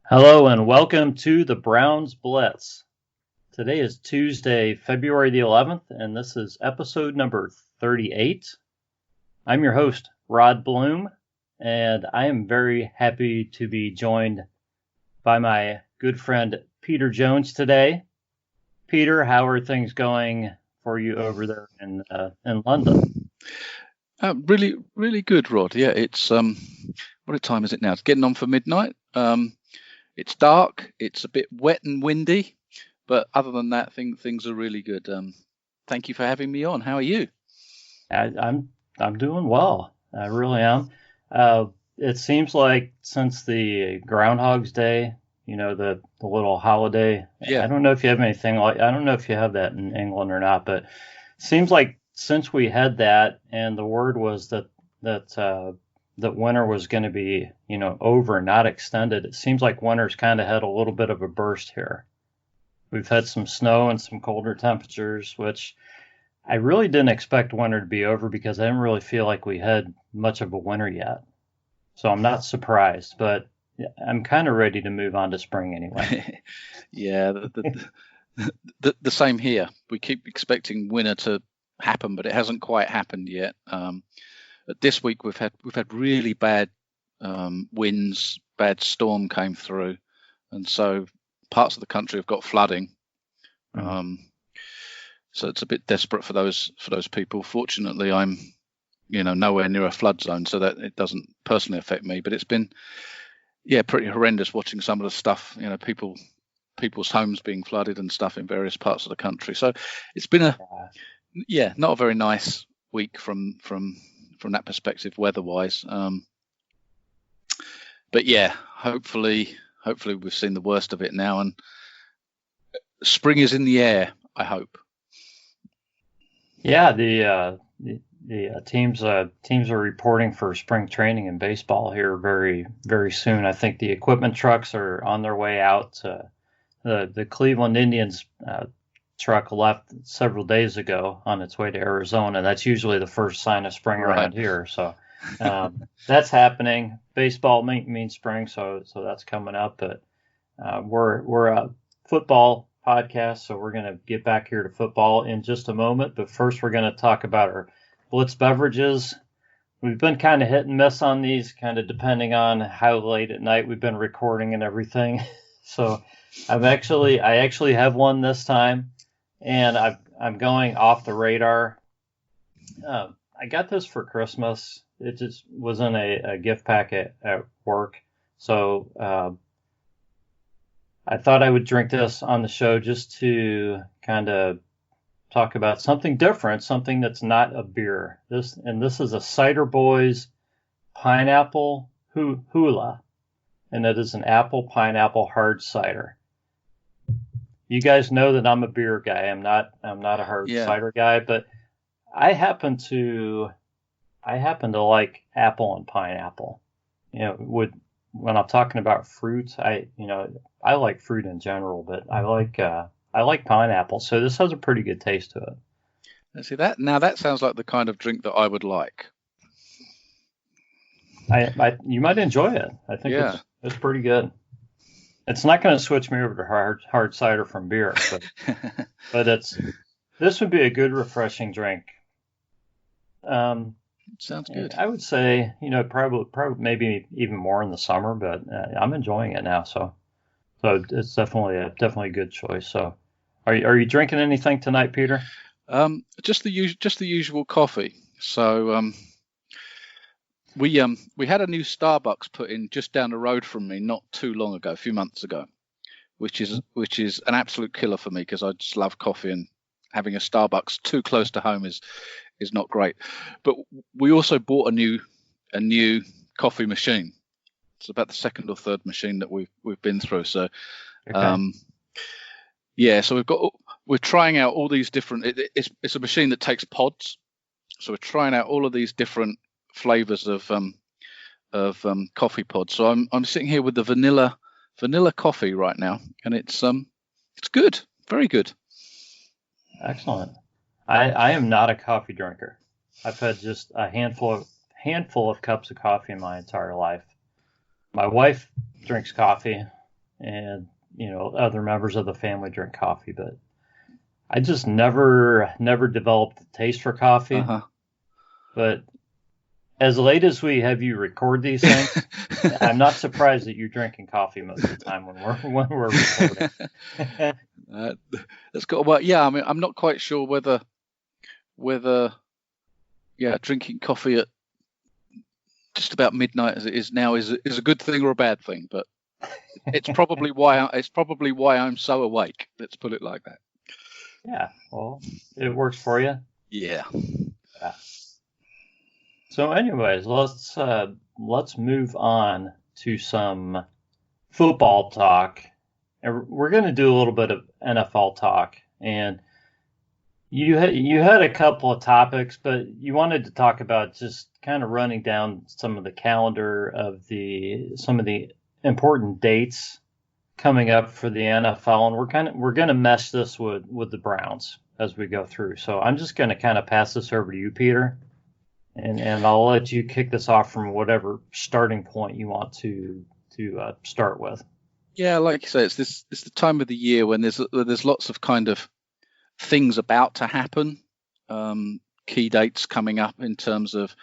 Hello and welcome to the Browns Blitz. Today is Tuesday, February the 11th, and this is episode number 38. I'm your host, Rod Bloom, and I am very happy to be joined by my good friend Peter Jones today. Peter, how are things going for you over there in London? Really good, Rod. Yeah, it's what time is it now? It's getting on for midnight. It's dark. It's a bit wet and windy, but other than that, things are really good. Thank you for having me on. How are you? I'm doing well. I really am. It seems like since the Groundhog's Day, the little holiday. Yeah. I don't know if you have anything like. I don't know if you have that in England or not, but it seems like since we had that, and the word was that winter was going to be, over, not extended. It seems like winter's kind of had a little bit of a burst here. We've had some snow and some colder temperatures, which I really didn't expect winter to be over because I didn't really feel like we had much of a winter yet. So I'm not surprised, but I'm kind of ready to move on to spring anyway. Yeah, the same here. We keep expecting winter to happen, but it hasn't quite happened yet. This week we've had really bad winds, bad storm came through, and so parts of the country have got flooding. So it's a bit desperate for those people. Fortunately, I'm nowhere near a flood zone, so that it doesn't personally affect me. But it's been pretty horrendous watching some of the stuff. People's homes being flooded and stuff in various parts of the country. So it's been not a very nice week from that perspective, weather-wise. But yeah, hopefully we've seen the worst of it now, and spring is in the air, I hope. Yeah, the teams are reporting for spring training in baseball here very, very soon. I think the equipment trucks are on their way out. The Cleveland Indians truck left several days ago on its way to Arizona. That's usually the first sign of spring around here. So that's happening. Baseball means spring, so that's coming up. But we're a football podcast, so we're going to get back here to football in just a moment. But first, we're going to talk about our Blitz beverages. We've been kind of hit and miss on these, kind of depending on how late at night we've been recording and everything. So I actually have one this time, and I'm going off the radar. I got this for Christmas. It just was in a gift packet at work. So I thought I would drink this on the show just to kind of talk about something different, something that's not a beer. This is a Cider Boys Pineapple Hula, and it is an apple pineapple hard cider. You guys know that I'm a beer guy. I'm not a hard cider guy, but I happen to like apple and pineapple. When I'm talking about fruits, I like fruit in general, but I like pineapple. So this has a pretty good taste to it. Let's see that. Now that sounds like the kind of drink that I would like. You might enjoy it. I think it's pretty good. It's not going to switch me over to hard cider from beer, but this would be a good refreshing drink. Sounds good. I would say, probably maybe even more in the summer, but I'm enjoying it now. So it's definitely a good choice. So, are you drinking anything tonight, Peter? Just the usual coffee. So we had a new Starbucks put in just down the road from me not too long ago, a few months ago, which is an absolute killer for me because I just love coffee, and having a Starbucks too close to home is not great. But we also bought a new coffee machine. It's about the second or third machine that we've been through. So Okay. So we're trying out all these different. It's a machine that takes pods. So we're trying out all of these different flavors of coffee pods. So I'm sitting here with the vanilla coffee right now, and it's good, very good. Excellent. I am not a coffee drinker. I've had just a handful of cups of coffee in my entire life. My wife drinks coffee. and other members of the family drink coffee, but I just never developed a taste for coffee. Uh-huh. But as late as we have you record these things, I'm not surprised that you're drinking coffee most of the time when we're recording. That's got well. Yeah, I mean, I'm not quite sure whether drinking coffee at just about midnight as it is now is a good thing or a bad thing, but it's probably why I'm so awake. Let's put it like that. Yeah, well, it works for you. Yeah. So, anyways, let's move on to some football talk. And we're going to do a little bit of NFL talk. And you had a couple of topics, but you wanted to talk about just kind of running down some of the calendar of some of the important dates coming up for the NFL, and we're going to mesh this with the Browns as we go through. So I'm just going to kind of pass this over to you, Peter, and I'll let you kick this off from whatever starting point you want to start with. Yeah, like you say, it's the time of the year when there's lots of kind of things about to happen, key dates coming up in terms of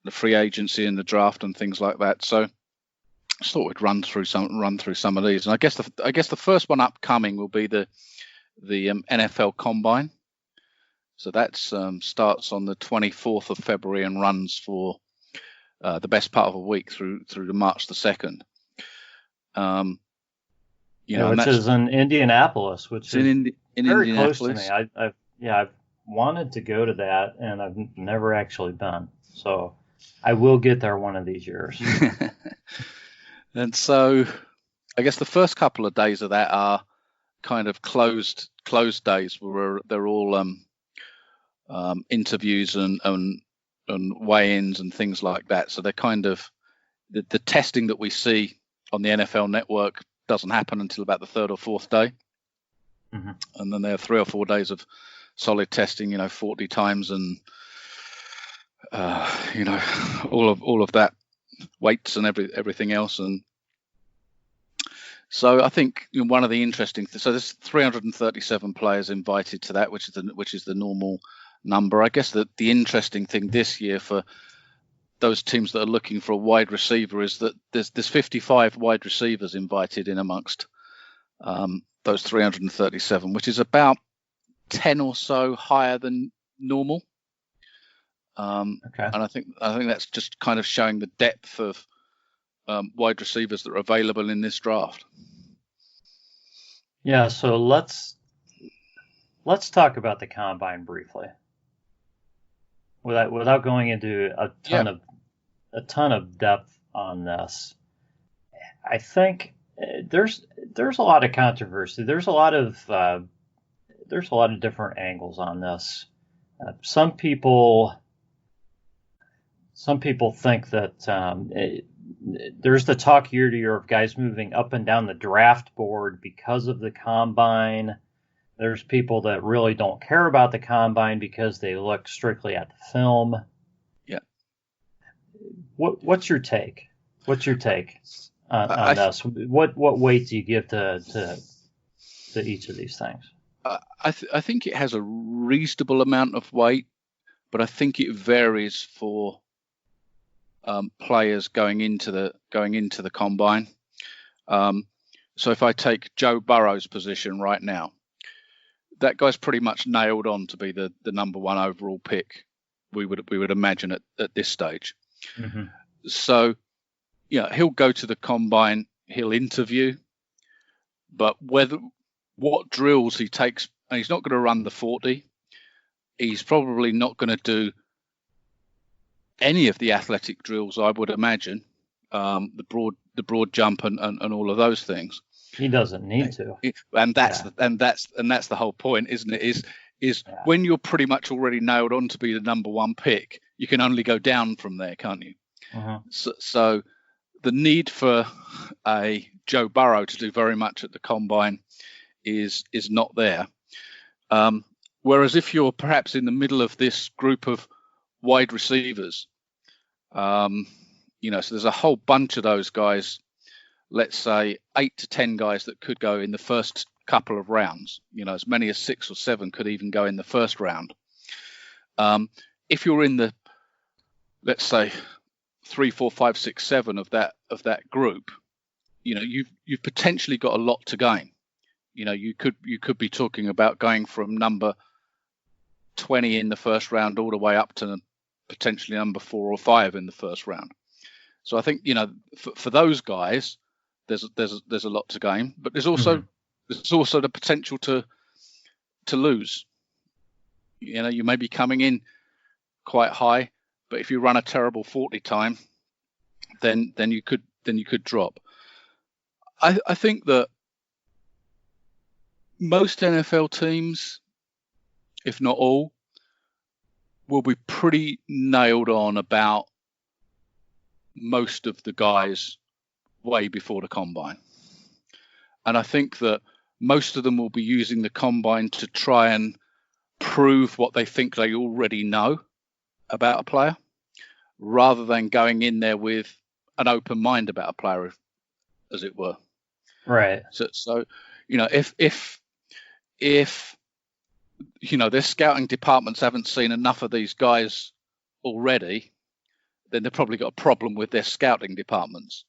the free agency and the draft and things like that. So I just thought we'd run through some of these. And I guess the first one upcoming will be the NFL Combine. So that starts on the 24th of February and runs for the best part of a week through to March the 2nd. Which is in Indianapolis, which is in very Indianapolis. Close to me. I've wanted to go to that, and I've never actually been. So I will get there one of these years. And so I guess the first couple of days of that are kind of closed days where they're all interviews and weigh-ins and things like that. So they're kind of the testing that we see on the NFL Network doesn't happen until about the third or fourth day. Mm-hmm. And then there are 3 or 4 days of solid testing, 40 times and all of that, weights and everything else. And so I think one of the interesting things, so there's 337 players invited to that, which is the normal number. I guess that the interesting thing this year for those teams that are looking for a wide receiver is that there's 55 wide receivers invited in amongst those 337, which is about 10 or so higher than normal. Okay. And I think that's just kind of showing the depth of wide receivers that are available in this draft. Yeah, so let's talk about the combine briefly, without going into a ton of depth on this. I think there's a lot of controversy. There's a lot of different angles on this. Some people think that there's the talk year to year of guys moving up and down the draft board because of the combine. There's people that really don't care about the combine because they look strictly at the film. Yeah. What's your take? What's your take on this? What weight do you give to each of these things? I think it has a reasonable amount of weight, but I think it varies for players going into the combine. So if I take Joe Burrow's position right now, that guy's pretty much nailed on to be the number one overall pick. We would imagine at this stage. Mm-hmm. So, he'll go to the combine, he'll interview, but what drills he takes, and he's not going to run the 40. He's probably not going to do any of the athletic drills, I would imagine, the broad jump and all of those things. He doesn't need to, and that's the whole point, isn't it? Is when you're pretty much already nailed on to be the number one pick, you can only go down from there, can't you? Uh-huh. So the need for a Joe Burrow to do very much at the combine is not there. Whereas if you're perhaps in the middle of this group of wide receivers, so there's a whole bunch of those guys let's say 8 to 10 guys that could go in the first couple of rounds. As many as 6 or 7 could even go in the first round. If you're in the, let's say, 3, 4, 5, 6, 7 of that group, you've potentially got a lot to gain. You could be talking about going from number 20 in the first round all the way up to potentially number 4 or 5 in the first round. So I think for those guys, there's a lot to gain, but there's also the potential to lose. You may be coming in quite high, but if you run a terrible 40 time, then you could drop. I think that most NFL teams, if not all, will be pretty nailed on about most of the guys way before the combine. And I think that most of them will be using the combine to try and prove what they think they already know about a player, rather than going in there with an open mind about a player, as it were. Right. So if their scouting departments haven't seen enough of these guys already, then they've probably got a problem with their scouting departments.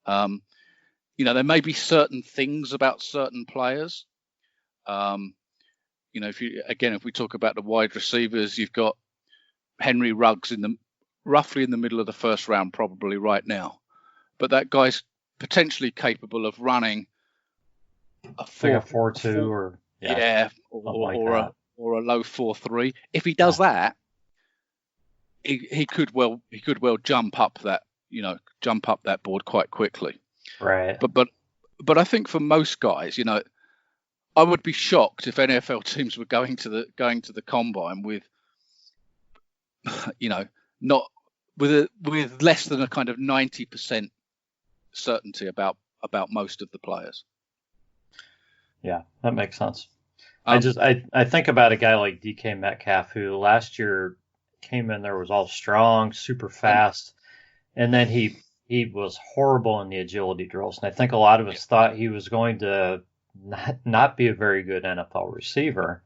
There may be certain things about certain players. If we talk about the wide receivers, you've got Henry Ruggs roughly in the middle of the first round, probably right now. But that guy's potentially capable of running a 4.2 or a low 4.3. If he does that, he could well jump up that board quite quickly. Right. But I think for most guys, I would be shocked if NFL teams were going to the combine with not with less than a kind of 90% certainty about most of the players. Yeah, that makes sense. I think about a guy like DK Metcalf, who last year came in there, was all strong, super fast, and then he was horrible in the agility drills. And I think a lot of us thought he was going to not be a very good NFL receiver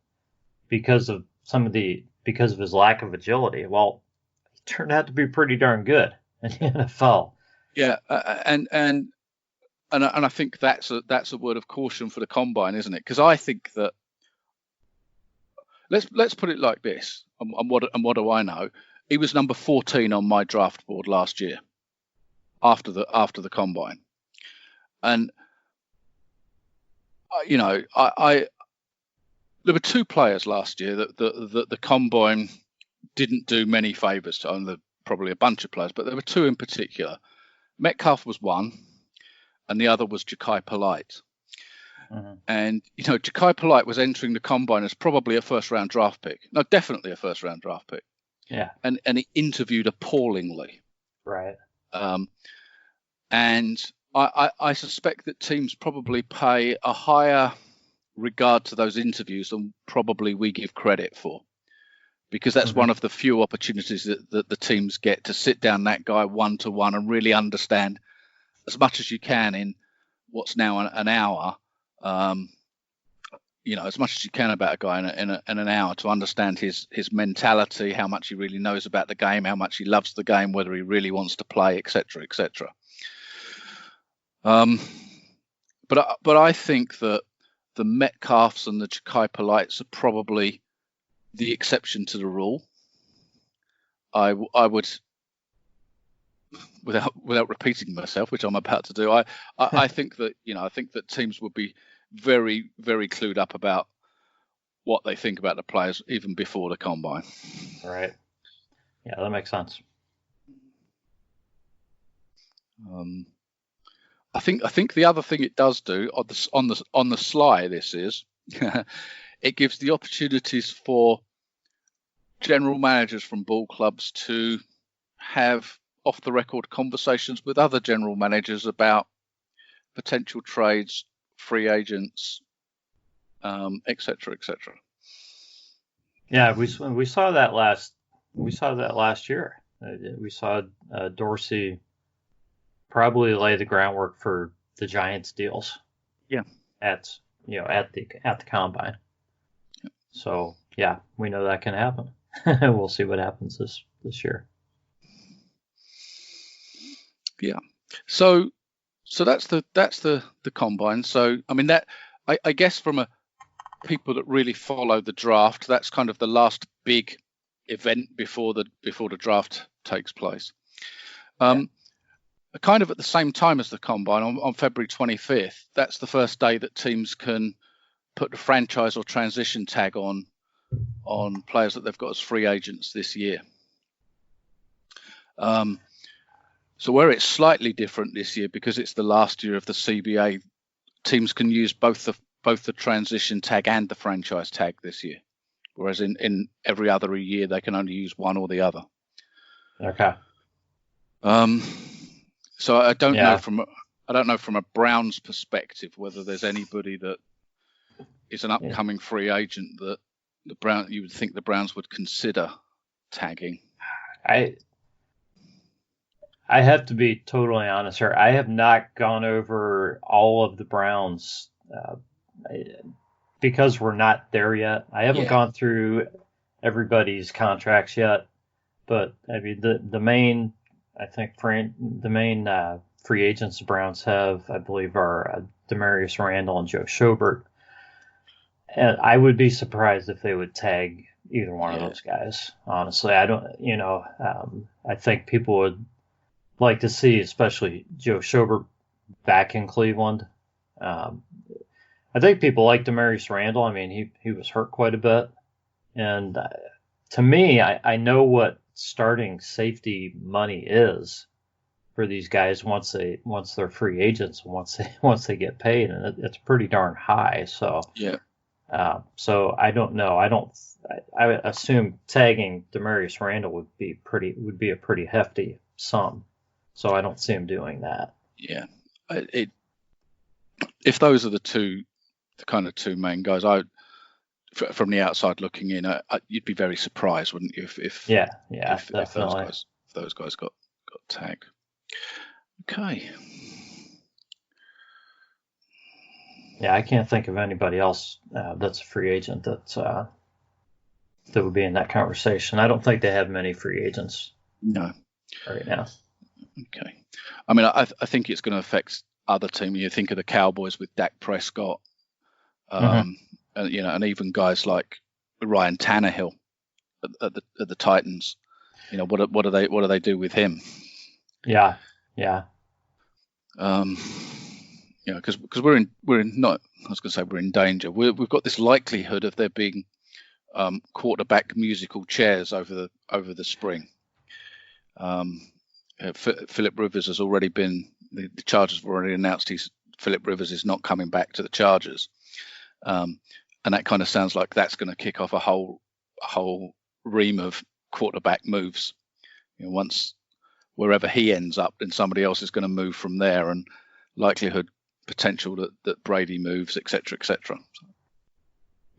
because of his lack of agility. Well, he turned out to be pretty darn good in the NFL. Yeah, and I think that's a word of caution for the combine, isn't it? Because I think that let's put it like this. And what do I know? He was number 14 on my draft board last year after the combine, and I there were 2 players last year that the combine didn't do many favors to. And probably a bunch of players, but there were 2 in particular. Metcalf was one, and the other was Ja'Kai Polite. Mm-hmm. And Ja'Kai Polite was entering the combine as probably a first-round draft pick. No, definitely a first-round draft pick. Yeah. And he interviewed appallingly. Right. And I suspect that teams probably pay a higher regard to those interviews than probably we give credit for, because that's one of the few opportunities that the teams get to sit down that guy one-to-one and really understand as much as you can in what's now an hour, as much as you can about a guy in an hour, to understand his mentality, how much he really knows about the game, how much he loves the game, whether he really wants to play, etc., etc. But I think that the Metcalfs and the Ja'Kai Polites are probably the exception to the rule. I would, without repeating myself, which I'm about to do, I think that teams would be very, very clued up about what they think about the players even before the combine. Right. Yeah, that makes sense. I think the other thing it does do on the sly, this is it gives the opportunities for general managers from ball clubs to have off-the-record conversations with other general managers about potential trades, free agents, etc., etc. Yeah, we saw that last year. We saw Dorsey probably lay the groundwork for the Giants deals. Yeah. At the combine. Yep. So yeah, we know that can happen. We'll see what happens this year. Yeah. So that's the combine. So I mean that I guess from a people that really follow the draft, that's kind of the last big event before the draft takes place. Kind of at the same time as the combine on February 25th, that's the first day that teams can put the franchise or transition tag on players that they've got as free agents this year. So where it's slightly different this year, because it's the last year of the CBA, teams can use both the transition tag and the franchise tag this year, whereas in every other year they can only use one or the other. Okay. So I don't know from a Browns perspective whether there's anybody that is an upcoming free agent that you would think the Browns would consider tagging. I have to be totally honest here. I have not gone over all of the Browns because we're not there yet. I haven't gone through everybody's contracts yet, but I mean the main free agents the Browns have, I believe, are Demarius Randall and Joe Schobert. And I would be surprised if they would tag either one of those guys. Honestly, I don't. I think people would like to see, especially Joe Schobert, back in Cleveland. I think people like Demarius Randall. I mean, he was hurt quite a bit, and to me, I know what starting safety money is for these guys once they're free agents, once they get paid, and it's pretty darn high. So yeah. So I don't know. I assume tagging Demarius Randall would be a pretty hefty sum. So I don't see him doing that. Yeah. If those are the kind of two main guys, from the outside looking in, you'd be very surprised, wouldn't you? If those guys got tagged. Okay. Yeah, I can't think of anybody else that's a free agent that would be in that conversation. I don't think they have many free agents. No. Right now. Okay. I mean, I think it's going to affect other teams. You think of the Cowboys with Dak Prescott, and even guys like Ryan Tannehill at the Titans. What do they do with him? Yeah. Because we're in danger. We've got this likelihood of there being quarterback musical chairs over the spring. Philip Rivers has already been. The Chargers have already announced Philip Rivers is not coming back to the Chargers, and that kind of sounds like that's going to kick off a whole ream of quarterback moves. Once wherever he ends up, then somebody else is going to move from there, and potential that Brady moves, etc.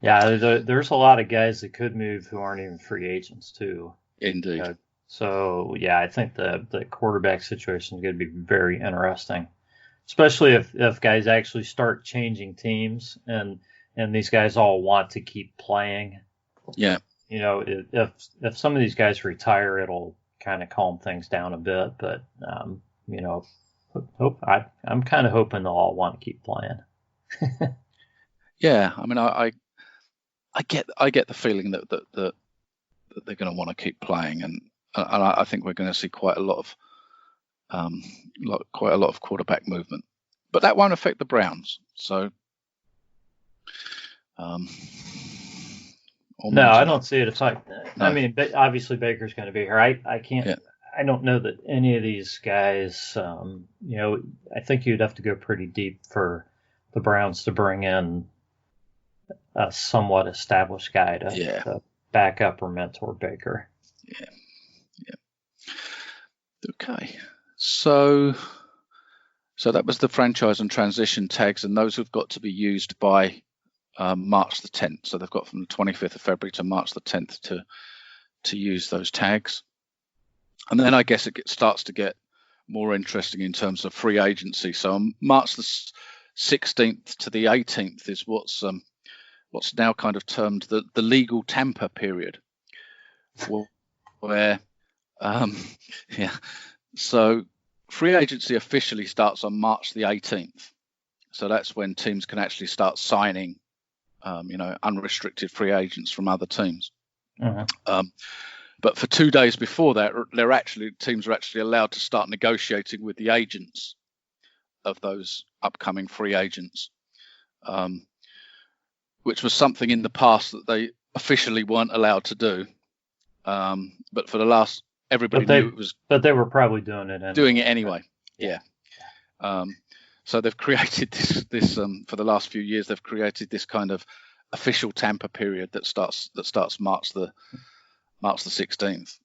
Yeah, there's a lot of guys that could move who aren't even free agents too. Indeed. So yeah, I think the quarterback situation is going to be very interesting, especially if guys actually start changing teams and these guys all want to keep playing. Yeah. If some of these guys retire, it'll kind of calm things down a bit. But I'm kind of hoping they'll all want to keep playing. Yeah, I mean, I get the feeling that they're going to want to keep playing, and I think we're going to see quite a lot of quarterback movement, but that won't affect the Browns. So, no, I don't see it affect. No. I mean, obviously Baker's going to be here. I can't. Yeah. I don't know that any of these guys. I think you'd have to go pretty deep for the Browns to bring in a somewhat established guy to back up or mentor Baker. Yeah. Okay. So that was the franchise and transition tags, and those have got to be used by March the 10th. So they've got from the 25th of February to March the 10th to use those tags. And then I guess it starts to get more interesting in terms of free agency. So on March the 16th to the 18th is what's now kind of termed the legal tamper period, where so free agency officially starts on March the 18th. So that's when teams can actually start signing, unrestricted free agents from other teams. But for 2 days before that, teams are actually allowed to start negotiating with the agents of those upcoming free agents, which was something in the past that they officially weren't allowed to do. But for the last, everybody knew it was. But they were probably doing it anyway. Yeah. So they've created this for the last few years. They've created this kind of official tamper period that starts March the 16th,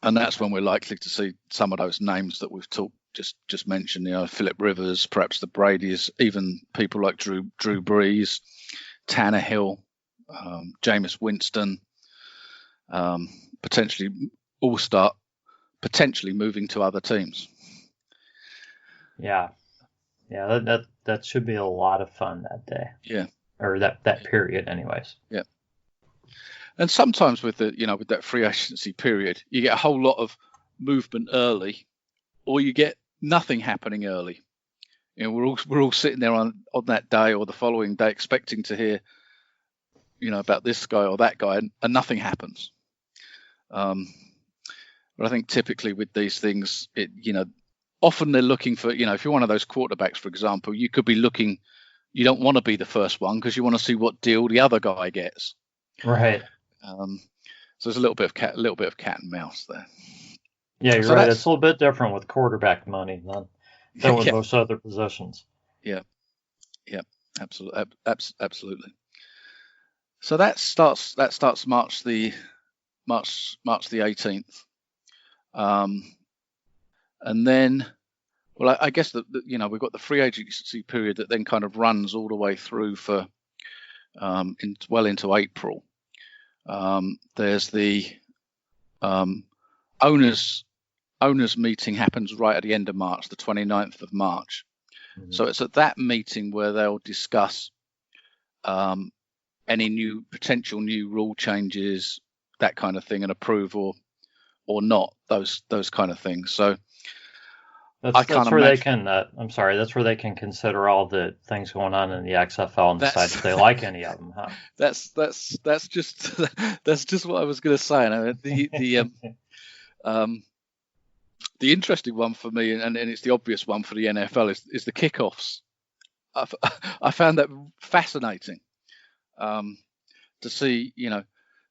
and that's when we're likely to see some of those names that we've just mentioned. Philip Rivers, perhaps the Brady's, even people like Drew Brees, Tannehill, Jameis Winston, potentially all start moving to other teams. Yeah, that should be a lot of fun that day. Yeah, or that period, anyways. Yeah. And sometimes with that free agency period, you get a whole lot of movement early, or you get nothing happening early. We're all sitting there on that day or the following day expecting to hear, about this guy or that guy, and nothing happens. But I think typically with these things, often they're looking for, if you're one of those quarterbacks, for example, you could be looking. You don't want to be the first one because you want to see what deal the other guy gets. Right. So there's a little bit of cat and mouse there. Yeah, you're right. It's a little bit different with quarterback money than with most other positions. Yeah, absolutely. So that starts March the 18th, and then, well, I guess that we've got the free agency period that then kind of runs all the way through for into April. There's the owners meeting happens right at the end of March, the 29th of March. Mm-hmm. So it's at that meeting where they'll discuss any potential new rule changes, that kind of thing, and approve or not, those kind of things. So that's where they can. I'm sorry. That's where they can consider all the things going on in the XFL and decide if they like any of them. Huh? That's just what I was going to say. The interesting one for me, and it's the obvious one for the NFL, is the kickoffs. I found that fascinating to see.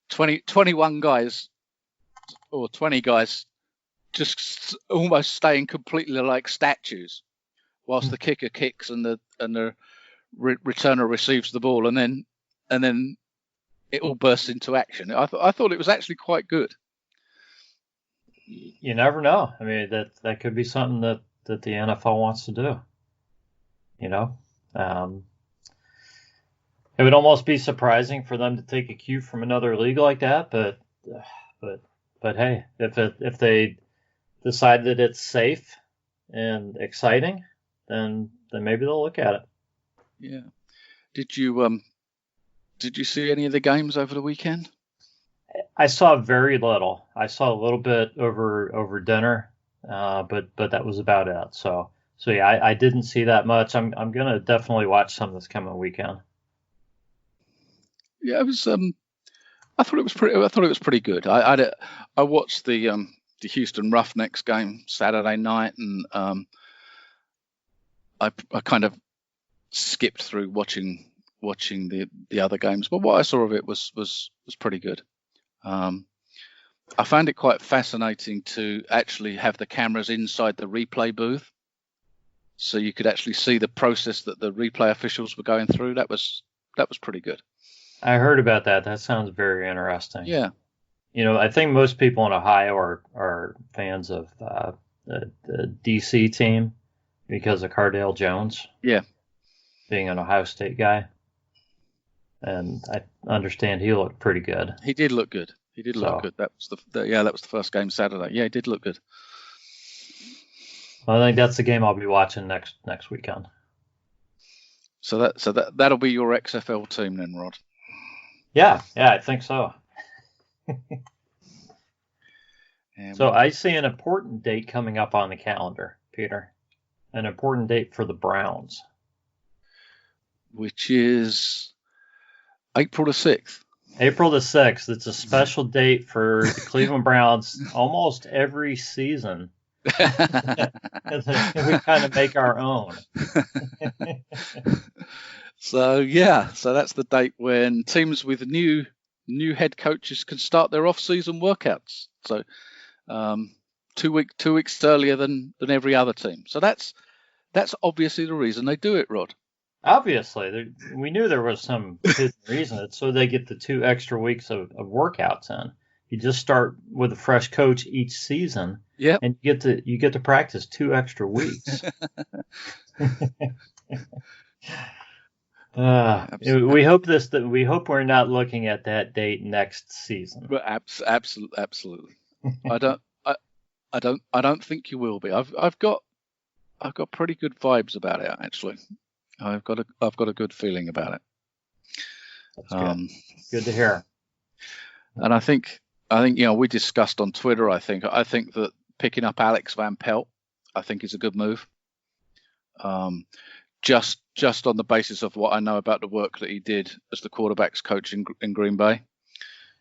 21 guys or 20 guys just almost staying completely like statues whilst the kicker kicks and the returner receives the ball, and then it all bursts into action. I thought it was actually quite good. You never know. I mean, that could be something that the NFL wants to do. It would almost be surprising for them to take a cue from another league like that, but hey, if they decide that it's safe and exciting, then maybe they'll look at it. Yeah. Did you see any of the games over the weekend? I saw very little. I saw a little bit over dinner, but that was about it. So yeah, I didn't see that much. I'm gonna definitely watch some this coming weekend. Yeah, it was. I thought it was pretty good. I watched the Houston Roughnecks game Saturday night, and I kind of skipped through watching the other games, but what I saw of it was pretty good. I found it quite fascinating to actually have the cameras inside the replay booth, so you could actually see the process that the replay officials were going through. That was pretty good. I heard about that. That sounds very interesting. Yeah. I think most people in Ohio are fans of the DC team because of Cardale Jones. Yeah. Being an Ohio State guy. And I understand he looked pretty good. He did look good. Look good. That was the first game Saturday. Yeah, he did look good. I think that's the game I'll be watching next weekend. So that'll be your XFL team then, Rod. Yeah, I think so. So I see an important date coming up on the calendar, Peter. An important date for the Browns. Which is April the 6th. April the 6th. It's a special date for the Cleveland Browns almost every season. We kind of make our own. So that's the date when teams with new head coaches can start their off-season workouts. So 2 weeks earlier than every other team. So that's obviously the reason they do it, Rod. Obviously, we knew there was some hidden reason. It's so they get the 2 extra weeks of workouts in. You just start with a fresh coach each season, and you get to practice 2 extra weeks. We hope we're not looking at that date next season. Well, absolutely. I don't think you will be. I've got pretty good vibes about it, actually. I've got a good feeling about it. That's good. Good to hear. And I think we discussed on Twitter. I think that picking up Alex Van Pelt, I think, is a good move. Just on the basis of what I know about the work that he did as the quarterbacks coach in Green Bay.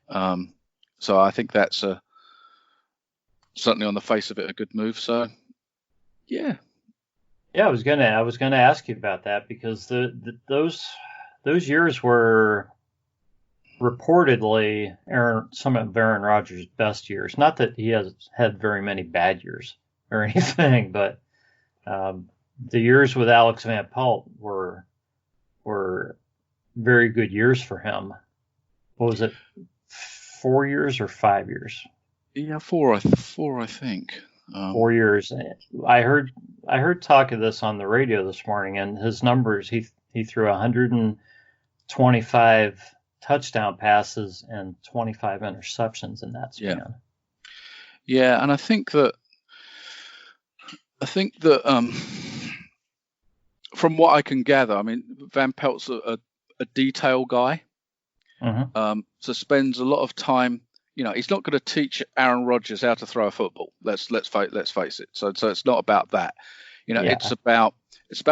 So I think that's certainly on the face of it a good move. So yeah. Yeah, I was gonna ask you about that because those years were reportedly some of Aaron Rodgers' best years. Not that he has had very many bad years or anything, but the years with Alex Van Pelt were very good years for him. What was it, 4 years or 5 years? Yeah, four, I think. 4 years. I heard talk of this on the radio this morning, and his numbers. He threw 125 touchdown passes and 25 interceptions in that span. Yeah, and I think that from what I can gather, I mean, Van Pelt's a detail guy. So spends a lot of time. He's not going to teach Aaron Rodgers how to throw a football. Let's face it. So it's not about that. It's about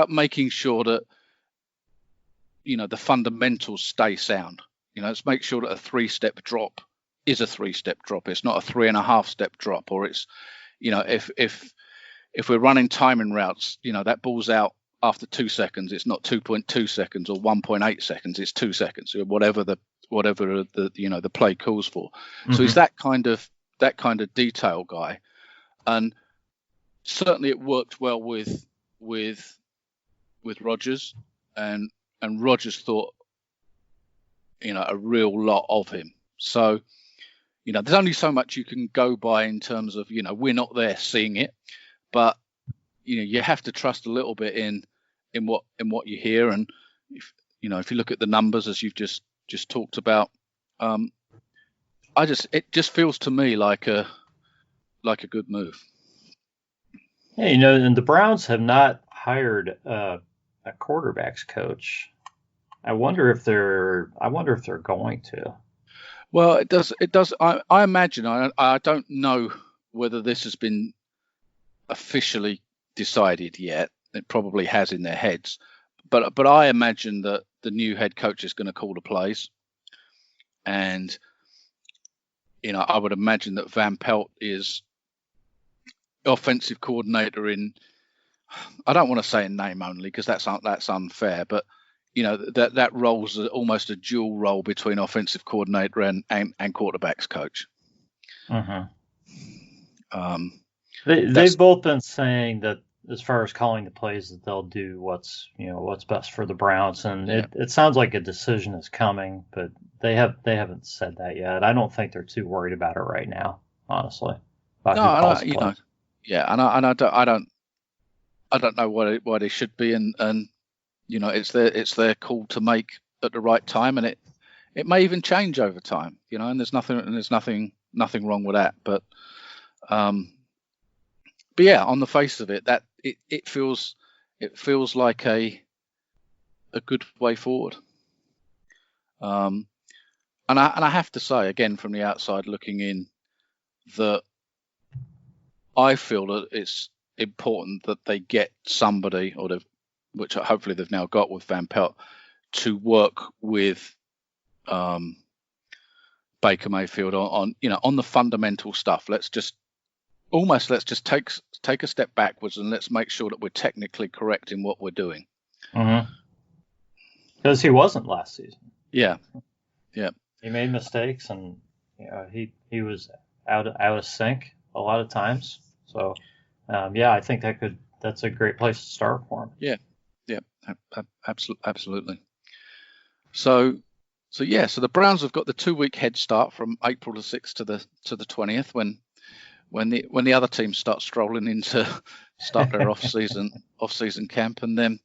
making sure that the fundamentals stay sound. Let's make sure that a 3-step drop is a 3-step drop. It's not a 3.5-step drop, or it's if we're running timing routes, that ball's out after 2 seconds. It's not 2.2 seconds or 1.8 seconds. It's 2 seconds, or whatever the play calls for. So he's that kind of detail guy, and certainly it worked well with Rodgers, and Rodgers thought a real lot of him. So there's only so much you can go by in terms of we're not there seeing it, but you have to trust a little bit in what you hear, and if you look at the numbers as you've just talked about, it just feels to me like a good move. Yeah, and the Browns have not hired a quarterbacks coach. I wonder if they're going to. Well, it does. I imagine. I don't know whether this has been officially decided yet. It probably has in their heads, but I imagine that the new head coach is going to call the plays, and I would imagine that Van Pelt is offensive coordinator in. I don't want to say in name only because that's unfair, but that role's almost a dual role between offensive coordinator and quarterbacks coach. They've both been saying that as far as calling the plays, that they'll do what's best for the Browns, and it sounds like a decision is coming, but they haven't said that yet. I don't think they're too worried about it right now, honestly. And I don't know why they should be, and it's their call to make at the right time, and it may even change over time, and there's nothing wrong with that, but yeah, on the face of it, that it feels like a good way forward. And I have to say again, from the outside looking in, that I feel that it's important that they get somebody, which hopefully they've now got with Van Pelt, to work with Baker Mayfield on the fundamental stuff. Let's just take a step backwards and let's make sure that we're technically correct in what we're doing. Because he wasn't last season. Yeah. He made mistakes, and he was out of sync a lot of times. So, I think that's a great place to start for him. Yeah, absolutely. So the Browns have got the 2-week head start from April the 6th to the 20th when the other teams start strolling in to start their off season camp, and then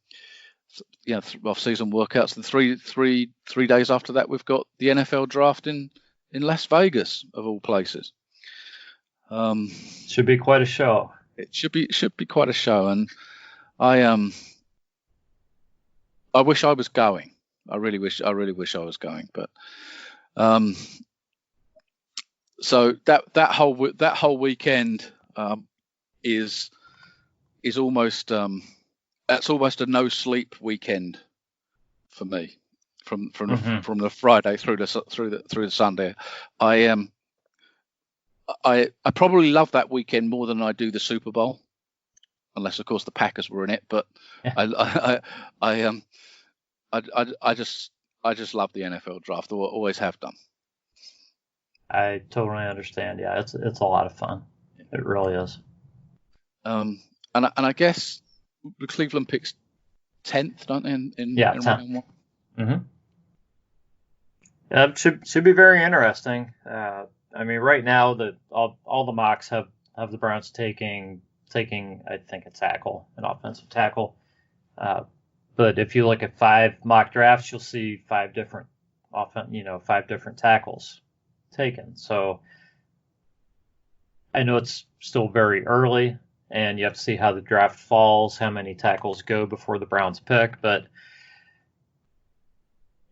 off season workouts. And three days after that, we've got the NFL draft in Las Vegas, of all places. Should be quite a show. It should be quite a show, and I wish I was going. I really wish I was going, but so that whole weekend is almost that's almost a no sleep weekend for me from the Friday through the Sunday. I probably love that weekend more than I do the Super Bowl, unless of course the Packers were in it. But I just love the NFL draft. I always have done. I totally understand. Yeah, it's a lot of fun. It really is. And I guess the Cleveland picks 10th, don't they? In 10th. Should be very interesting. I mean, right now all the mocks have the Browns taking I think an offensive tackle. But if you look at 5 mock drafts, you'll see 5 different tackles taken. So I know it's still very early, and you have to see how the draft falls, how many tackles go before the Browns pick. But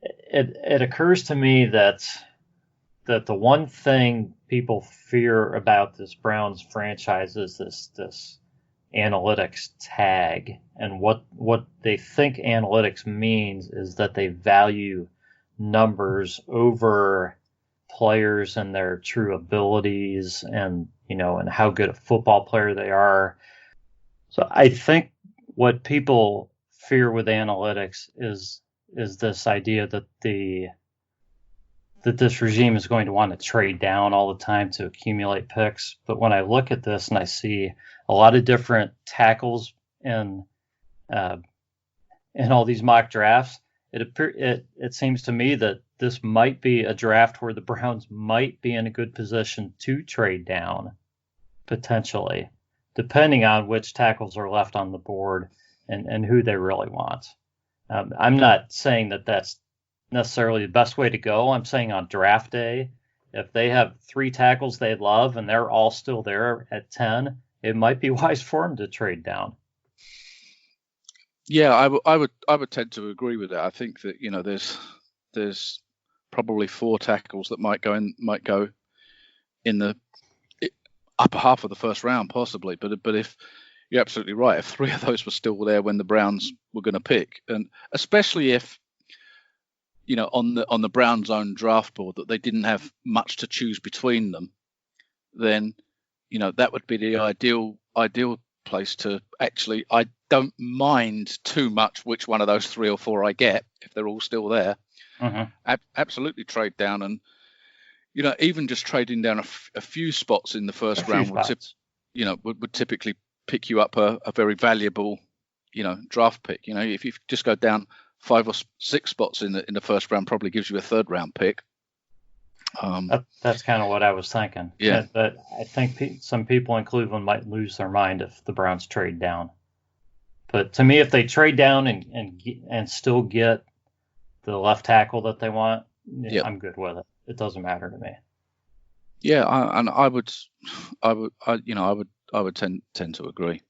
it occurs to me that the one thing people fear about this Browns franchise is this analytics tag, and what they think analytics means is that they value numbers over players and their true abilities, and and how good a football player they are. So I think what people fear with analytics is this idea that this regime is going to want to trade down all the time to accumulate picks. But when I look at this and I see a lot of different tackles in all these mock drafts, it seems to me that this might be a draft where the Browns might be in a good position to trade down, potentially, depending on which tackles are left on the board and who they really want. I'm not saying that that's necessarily the best way to go. I'm saying on draft day, if they have 3 tackles they love and they're all still there at 10, it might be wise for them to trade down. Yeah, I would tend to agree with that. I think that there's probably 4 tackles that might go in the upper half of the first round, possibly. But if you're absolutely right, if 3 of those were still there when the Browns were going to pick, and especially if on the Browns' own draft board that they didn't have much to choose between them, then that would be the ideal place to actually. I don't mind too much which one of those 3 or 4 I get if they're all still there. Absolutely trade down, and even just trading down a few spots in the first round would typically pick you up a very valuable draft pick. If you just go down 5 or 6 spots in the first round, probably gives you a 3rd round pick. That's kind of what I was thinking. Yeah, but I think some people in Cleveland might lose their mind if the Browns trade down. But to me, if they trade down and still get the left tackle that they want, I'm good with it. It doesn't matter to me. Yeah, I would tend to agree.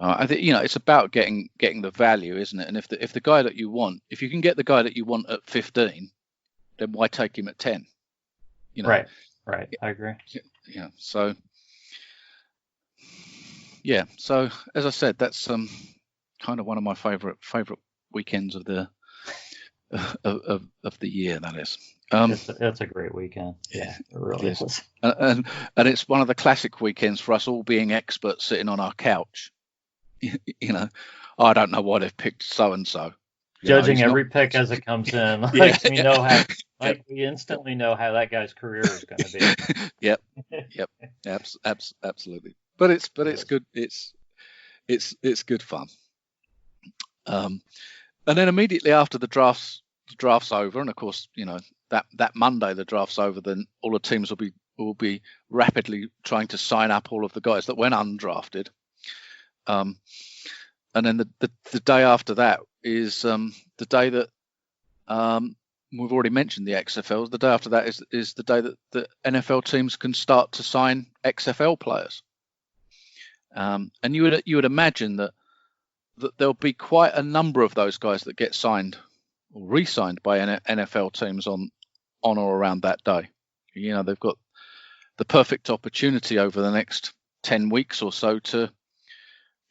I think it's about getting the value, isn't it? And if the guy that you want, if you can get the guy that you want at 15, then why take him at 10? Right. I agree. Yeah. So as I said, that's kind of one of my favorite weekends of the of the year. That is. It's a great weekend. Yeah, it really is. And it's one of the classic weekends for us all being experts sitting on our couch. I don't know why they've picked so and so. Judging every pick as it comes in, we know how, we instantly know how that guy's career is going to be. Yep, absolutely. But it's good. It's good fun. And then immediately after the draft's over, and of course, that Monday the draft's over, then all the teams will be rapidly trying to sign up all of the guys that went undrafted. And then the day after that is the day that we've already mentioned the XFL. The day after that is the day that the NFL teams can start to sign XFL players. And you would imagine that there'll be quite a number of those guys that get signed or re-signed by NFL teams on or around that day. They've got the perfect opportunity over the next 10 weeks or so to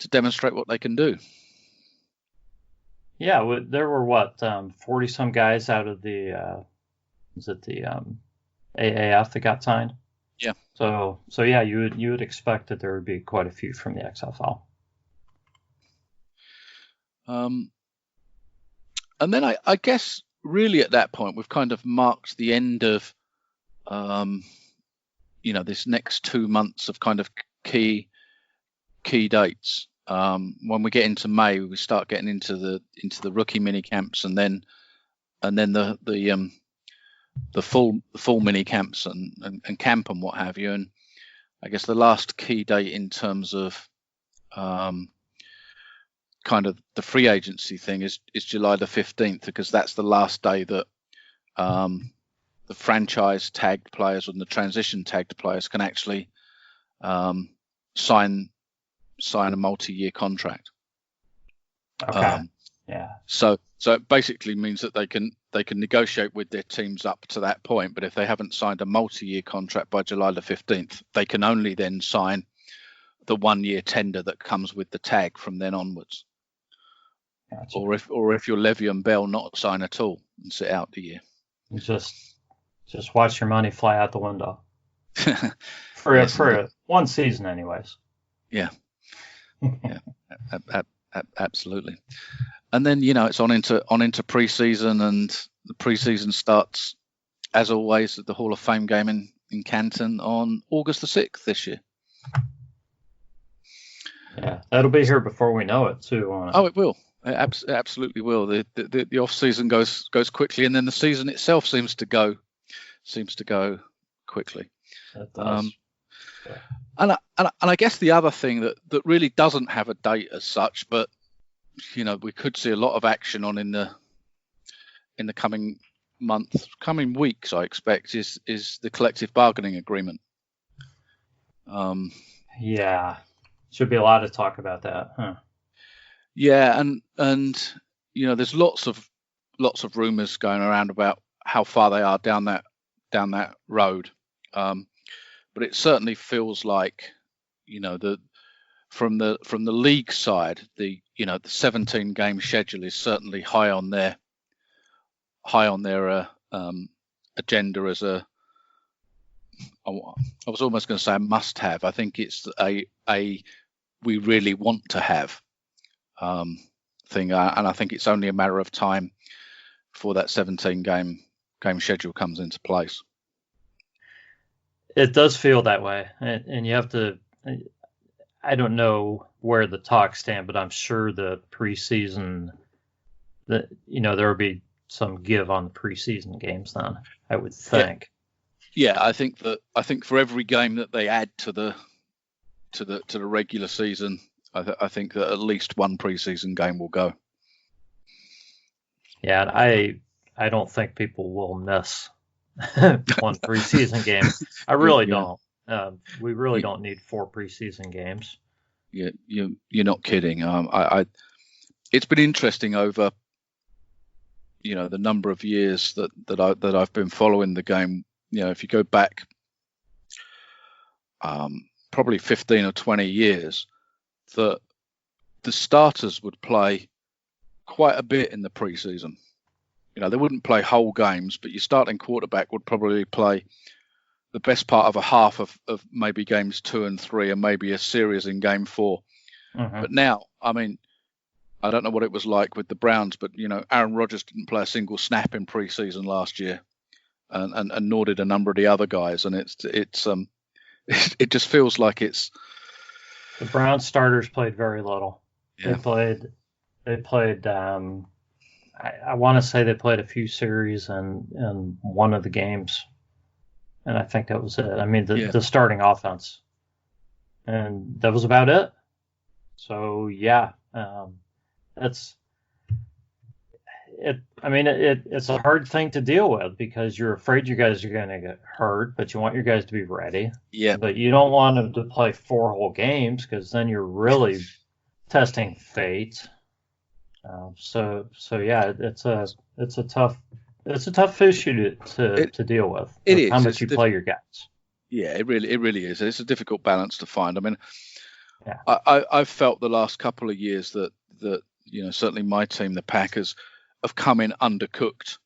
demonstrate what they can do. Yeah, there were 40 some guys out of the AAF that got signed. Yeah. So yeah, you would expect that there would be quite a few from the XFL. And then I guess really at that point we've kind of marked the end of this next 2 months of kind of key dates. When we get into May, we start getting into the rookie mini camps, and then the full mini camps and camp and what have you. And I guess the last key date in terms of kind of the free agency thing is July the 15th, because that's the last day that the franchise tagged players and the transition tagged players can actually sign a multi-year contract. Okay. Yeah. So it basically means that they can negotiate with their teams up to that point, but if they haven't signed a multi-year contract by July the 15th, they can only then sign the 1 year tender that comes with the tag from then onwards. Gotcha. Or if you're Le'Veon Bell, not sign at all and sit out the year. Just watch your money fly out the window. for one season anyways. Yeah. Yeah, absolutely. And then it's on into preseason, and the preseason starts as always at the Hall of Fame game in Canton on August the 6th this year. Yeah, that'll be here before we know it too. Oh, it will. It absolutely will. The off season goes quickly, and then the season itself seems to go quickly. It does. And I guess the other thing that really doesn't have a date as such, but we could see a lot of action on in the coming weeks, I expect, is the collective bargaining agreement. Yeah, should be a lot of talk about that, huh? Yeah, and there's lots of rumors going around about how far they are down that road. But it certainly feels like, from the league side, the 17 game schedule is certainly high on their agenda as a. I was almost going to say a must have. I think it's a we really want to have thing, and I think it's only a matter of time before that 17 game schedule comes into place. It does feel that way, and you have to. I don't know where the talks stand, but I'm sure the preseason, there will be some give on the preseason games. Then I would think. Yeah, I think for every game that they add to the regular season, I think that at least one preseason game will go. Yeah, and I don't think people will miss one preseason game. I really don't. We really You, don't need 4 preseason games. you're not kidding. It's been interesting over, the number of years that I've been following the game. If you go back, probably 15 or 20 years, that the starters would play quite a bit in the preseason. They wouldn't play whole games, but your starting quarterback would probably play the best part of a half of maybe games 2 and 3, and maybe a series in game 4. Mm-hmm. But now, I mean, I don't know what it was like with the Browns, but Aaron Rodgers didn't play a single snap in preseason last year, and nor did a number of the other guys. And it just feels like it's The Browns starters played very little. Yeah. They played. I want to say they played a few series in one of the games, and I think that was it. I mean, the starting offense, and that was about it. So yeah, it's a hard thing to deal with because you're afraid you guys are going to get hurt, but you want your guys to be ready. Yeah. But you don't want them to play 4 whole games because then you're really testing fate. So yeah, it's a tough issue to deal with. It is. How much you play your guys. Yeah, it really is. It's a difficult balance to find. I mean, yeah. I've felt the last couple of years that certainly my team, the Packers, have come in undercooked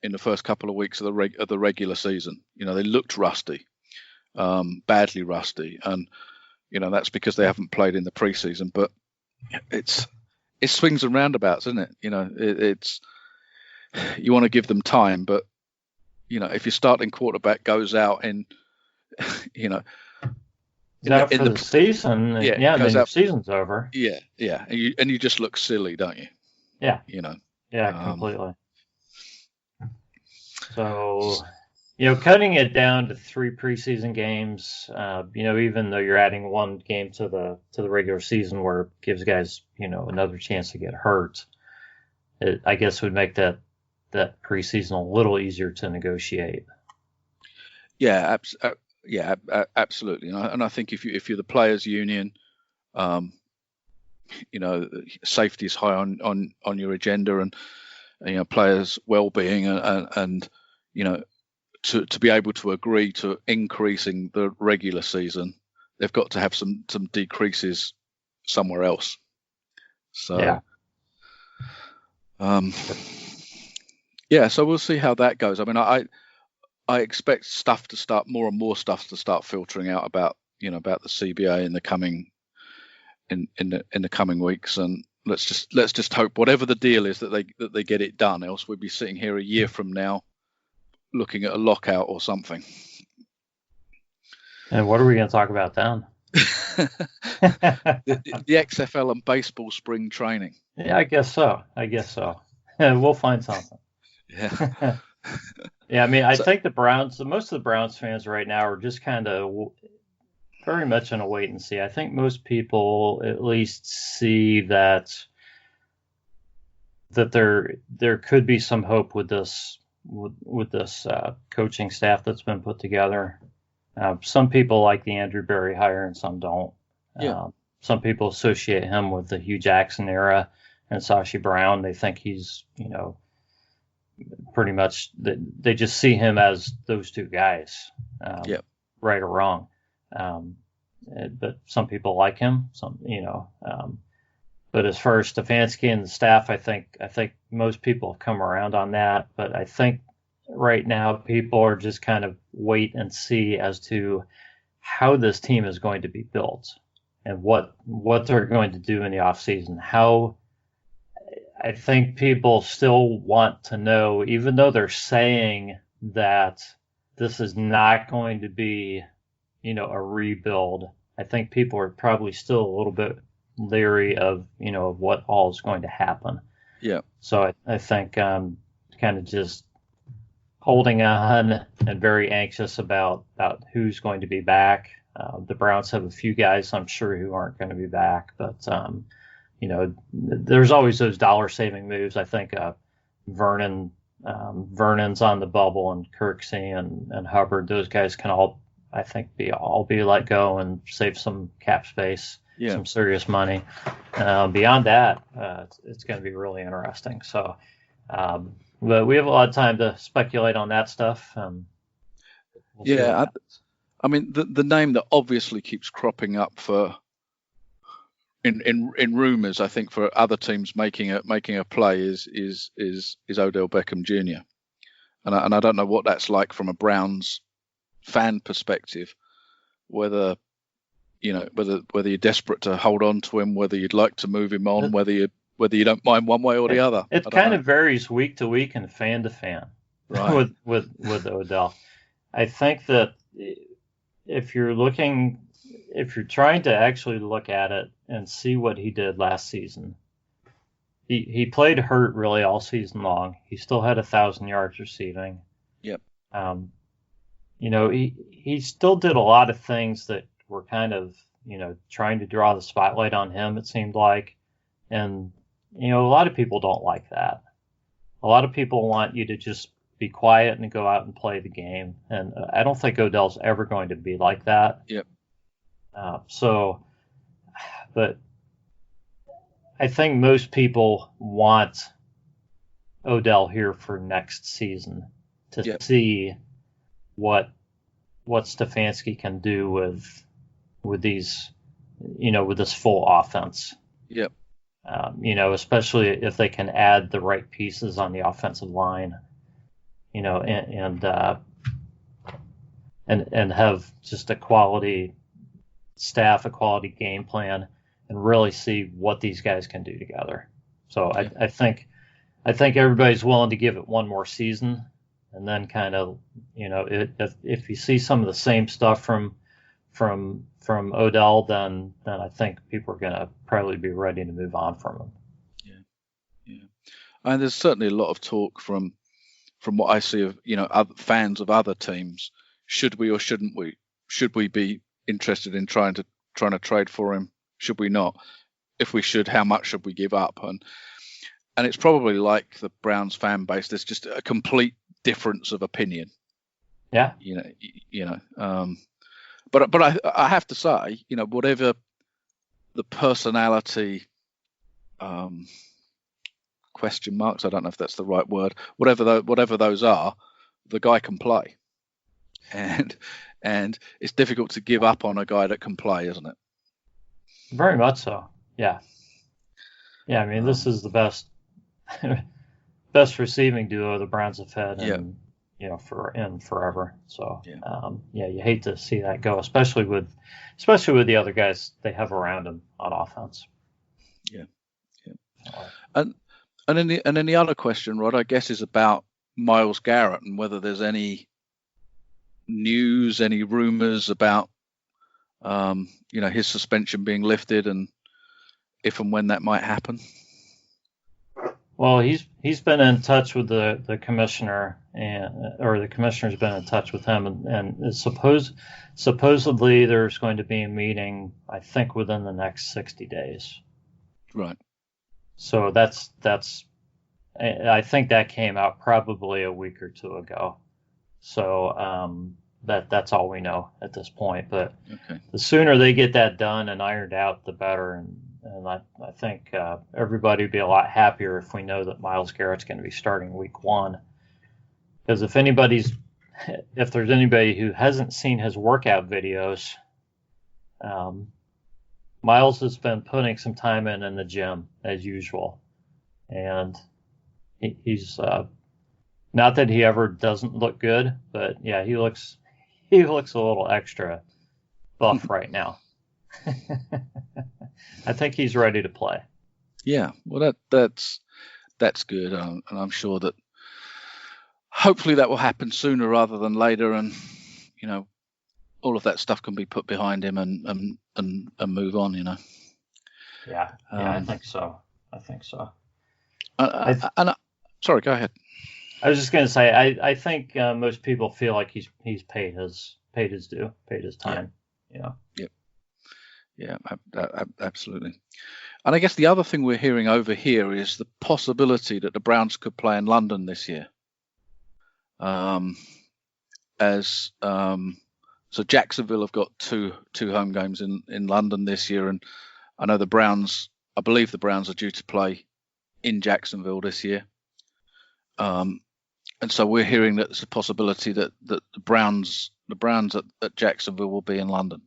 in the first couple of weeks of the regular season. They looked rusty, badly rusty, and that's because they haven't played in the preseason. But it swings and roundabouts, isn't it? It's you want to give them time, but if your starting quarterback goes out in for the season, the season's over. Yeah, and you just look silly, don't you? Yeah, completely. So, cutting it down to 3 preseason games, even though you're adding 1 game to the regular season where it gives guys, another chance to get hurt, I guess would make that preseason a little easier to negotiate. Yeah, absolutely. And I think if you're the players' union, safety is high on your agenda, and players' well-being, and to be able to agree to increasing the regular season, they've got to have some decreases somewhere else. So so we'll see how that goes. I mean, I expect more and more stuff to start filtering out about the CBA in the coming weeks, and let's just hope whatever the deal is that they get it done. Else we'd be sitting here a year from now looking at a lockout or something. And what are we going to talk about then? the XFL and baseball spring training. Yeah, I guess so. We'll find something. Yeah. Yeah, I mean, I think most of the Browns fans right now are just kind of very much in a wait and see. I think most people at least see that there could be some hope with this coaching staff that's been put together. Some people like the Andrew Berry hire and some don't. Yeah. Some people associate him with the Hugh Jackson era and Sashi Brown. They think he's, pretty much they just see him as those 2 guys, right or wrong. But some people like him, but as far as Stefanski and the staff, I think most people have come around on that. But I think right now people are just kind of wait and see as to how this team is going to be built and what they're going to do in the offseason. I think people still want to know, even though they're saying that this is not going to be, a rebuild. I think people are probably still a little bit leery of, of what all is going to happen. Yeah. So I think kind of just holding on and very anxious about who's going to be back. The Browns have a few guys, I'm sure, who aren't going to be back, but there's always those dollar-saving moves. I think Vernon's on the bubble, and Kirksey and Hubbard, those guys can all I think all be let go and save some cap space, some serious money. Beyond that, it's going to be really interesting. So, but we have a lot of time to speculate on that stuff. We'll see what happens. I mean, the name that obviously keeps cropping up for in rumors, I think, for other teams making a play is Odell Beckham Jr. And I don't know what that's like from a Browns fan perspective, whether you're desperate to hold on to him, whether you'd like to move him on, whether you don't mind one way or the other. It kind of varies week to week and fan to fan, right? with Odell. I think that if you're trying to actually look at it and see what he did last season, he played hurt really all season long. He still had 1,000 yards receiving. Yep. He still did a lot of things that were kind of, trying to draw the spotlight on him, it seemed like. And, a lot of people don't like that. A lot of people want you to just be quiet and go out and play the game. And I don't think Odell's ever going to be like that. Yep. But I think most people want Odell here for next season to see what Stefanski can do with these, with this full offense. Yep. Especially if they can add the right pieces on the offensive line, and have just a quality staff, a quality game plan, and really see what these guys can do together. So I think everybody's willing to give it one more season, and then kind of, if you see some of the same stuff from Odell, then I think people are going to probably be ready to move on from him. Yeah. And there's certainly a lot of talk from what I see of, other fans of other teams. Should we or shouldn't we? Should we be interested in trying to trade for him? Should we not? If we should, how much should we give up? And it's probably like the Browns fan base. There's just a complete difference of opinion. Yeah. But I have to say, whatever the personality, question marks, I don't know if that's the right word, whatever those are, the guy can play. And it's difficult to give up on a guy that can play, isn't it? Very much so. Yeah. Yeah. I mean, this is the best receiving duo the Browns have had in forever. So you hate to see that go, especially with the other guys they have around him on offense. Yeah. And then the other question, Rod, I guess, is about Myles Garrett and whether there's any news, any rumors about his suspension being lifted, and if and when that might happen. Well, he's been in touch with the commissioner, or the commissioner's been in touch with him, and supposedly there's going to be a meeting, I think, within the next 60 days. Right. So that's I think that came out probably a week or two ago. So that's all we know at this point. But The sooner they get that done and ironed out, the better. And I think everybody would be a lot happier if we know that Myles Garrett's going to be starting week 1. Because if there's anybody who hasn't seen his workout videos, Myles has been putting some time in the gym as usual. And he's not that he ever doesn't look good, but yeah, he looks a little extra buff right now. I think he's ready to play. Yeah, well, that's good, and I'm sure that hopefully that will happen sooner rather than later, and all of that stuff can be put behind him and move on. Yeah, I think so. Sorry, go ahead. I was just going to say, I think most people feel like he's paid his due, paid his time. Yep. Yeah, absolutely. And I guess the other thing we're hearing over here is the possibility that the Browns could play in London this year, as So Jacksonville have got two home games in London this year, and I know the Browns. I believe the Browns are due to play in Jacksonville this year. And so we're hearing that there's a possibility that the Browns at Jacksonville will be in London.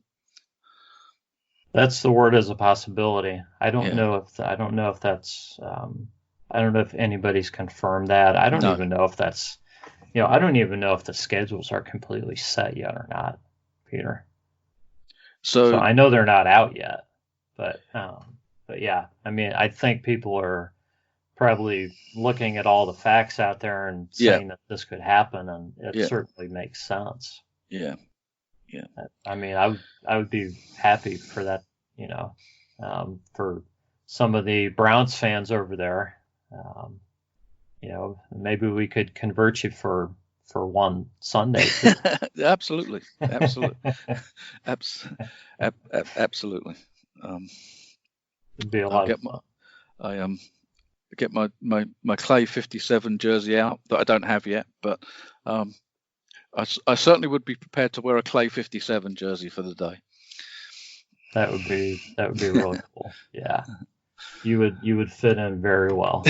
That's the word as a possibility. I don't Yeah. know if that's. I don't know if anybody's confirmed that. I don't No. even know if that's. I don't even know if the schedules are completely set yet or not, Peter. So I know they're not out yet, but yeah, I mean, I think people are probably looking at all the facts out there and saying that this could happen, and it certainly makes sense. Yeah. I mean, I would be happy for that, for some of the Browns fans over there. Maybe we could convert you for one Sunday. Absolutely. Absolutely. It'd be a lot of fun. I get my Clay 57 jersey out that I don't have yet, but I certainly would be prepared to wear a Clay 57 jersey for the day. That would be really cool. Yeah. You would fit in very well.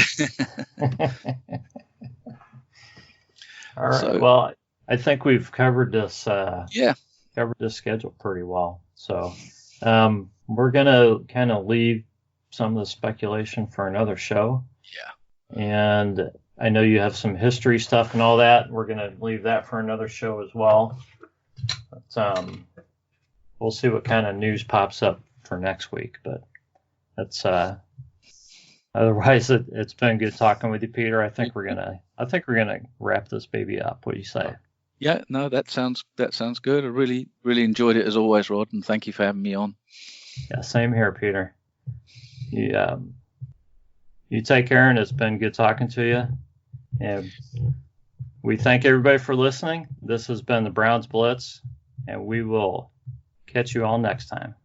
All right. Well, I think we've covered this. Covered this schedule pretty well. So we're gonna kind of leave some of the speculation for another show. Yeah. And I know you have some history stuff and all that. We're gonna leave that for another show as well. But, we'll see what kind of news pops up for next week. But that's otherwise it's been good talking with you, Peter. I think we're gonna wrap this baby up. What do you say? Yeah, no, that sounds good. I really enjoyed it as always, Rod, and thank you for having me on. Yeah, same here, Peter. You take care, and it's been good talking to you. And we thank everybody for listening. This has been the Browns Blitz, and we will catch you all next time.